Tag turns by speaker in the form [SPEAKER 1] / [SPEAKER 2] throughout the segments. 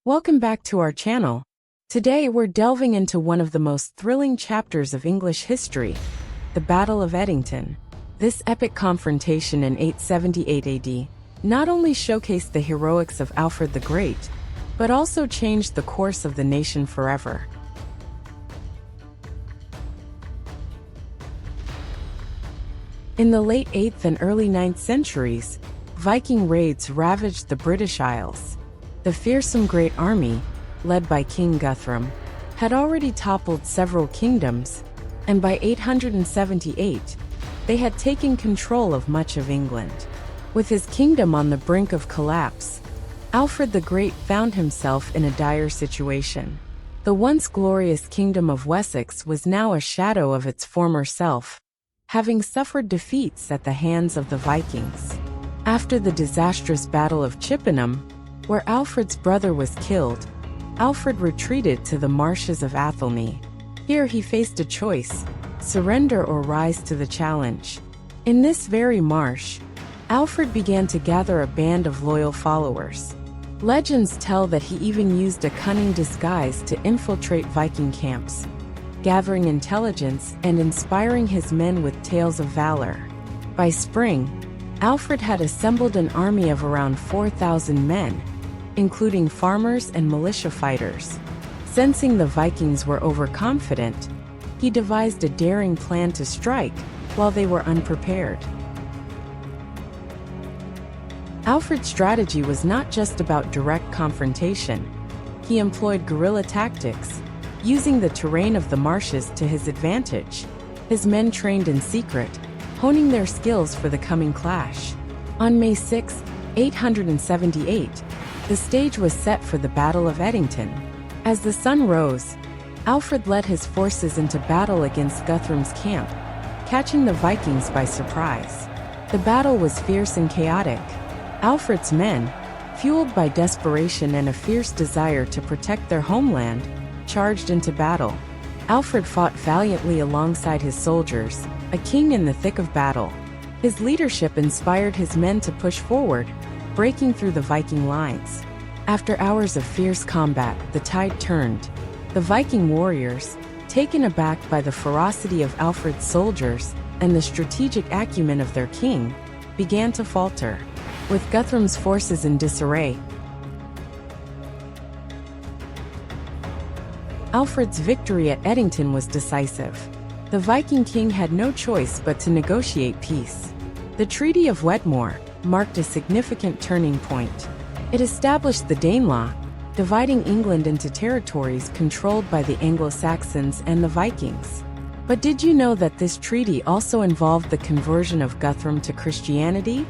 [SPEAKER 1] Welcome back to our channel. Today we're delving into one of the most thrilling chapters of English history, the Battle of Edington. This epic confrontation in 878 AD not only showcased the heroics of Alfred the Great, but also changed the course of the nation forever. In the late 8th and early 9th centuries, Viking raids ravaged the British Isles. The fearsome Great Army, led by King Guthrum, had already toppled several kingdoms, and by 878, they had taken control of much of England. With his kingdom on the brink of collapse, Alfred the Great found himself in a dire situation. The once glorious kingdom of Wessex was now a shadow of its former self, having suffered defeats at the hands of the Vikings. After the disastrous Battle of Chippenham, where Alfred's brother was killed, Alfred retreated to the marshes of Athelney. Here he faced a choice: surrender or rise to the challenge. In this very marsh, Alfred began to gather a band of loyal followers. Legends tell that he even used a cunning disguise to infiltrate Viking camps, gathering intelligence and inspiring his men with tales of valor. By spring, Alfred had assembled an army of around 4,000 men, including farmers and militia fighters. Sensing the Vikings were overconfident, he devised a daring plan to strike while they were unprepared. Alfred's strategy was not just about direct confrontation. He employed guerrilla tactics, using the terrain of the marshes to his advantage. His men trained in secret, honing their skills for the coming clash. On May 6, 878, the stage was set for the Battle of Edington. As the sun rose, Alfred led his forces into battle against Guthrum's camp, catching the Vikings by surprise. The battle was fierce and chaotic. Alfred's men, fueled by desperation and a fierce desire to protect their homeland, charged into battle. Alfred fought valiantly alongside his soldiers, a king in the thick of battle. His leadership inspired his men to push forward, breaking through the Viking lines. After hours of fierce combat, the tide turned. The Viking warriors, taken aback by the ferocity of Alfred's soldiers and the strategic acumen of their king, began to falter. With Guthrum's forces in disarray, Alfred's victory at Edington was decisive. The Viking king had no choice but to negotiate peace. The Treaty of Wedmore marked a significant turning point. It established the Danelaw, dividing England into territories controlled by the Anglo-Saxons and the Vikings. But did you know that this treaty also involved the conversion of Guthrum to Christianity?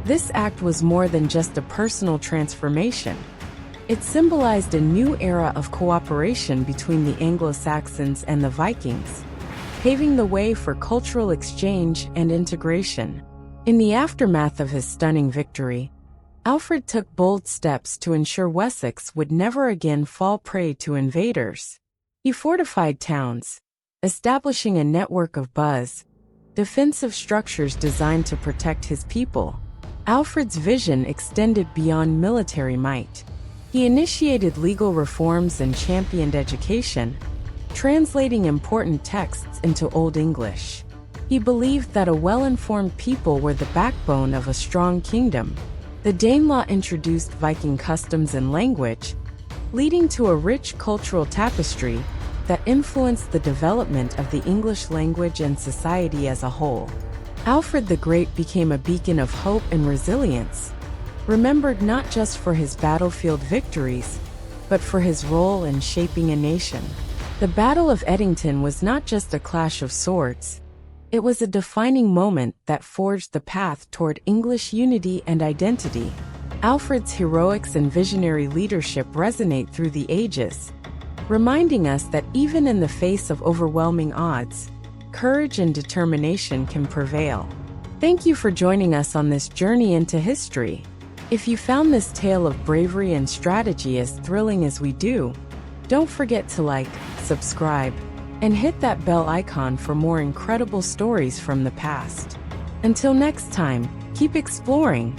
[SPEAKER 1] This act was more than just a personal transformation. It symbolized a new era of cooperation between the Anglo-Saxons and the Vikings, paving the way for cultural exchange and integration. In the aftermath of his stunning victory, Alfred took bold steps to ensure Wessex would never again fall prey to invaders. He fortified towns, establishing a network of defensive structures designed to protect his people. Alfred's vision extended beyond military might. He initiated legal reforms and championed education, translating important texts into Old English. He believed that a well-informed people were the backbone of a strong kingdom. The Danelaw introduced Viking customs and language, leading to a rich cultural tapestry that influenced the development of the English language and society as a whole. Alfred the Great became a beacon of hope and resilience, remembered not just for his battlefield victories, but for his role in shaping a nation. The Battle of Edington was not just a clash of swords. It was a defining moment that forged the path toward English unity and identity. Alfred's heroics and visionary leadership resonate through the ages, reminding us that even in the face of overwhelming odds, courage and determination can prevail. Thank you for joining us on this journey into history. If you found this tale of bravery and strategy as thrilling as we do, don't forget to like, subscribe, and hit that bell icon for more incredible stories from the past. Until next time, keep exploring.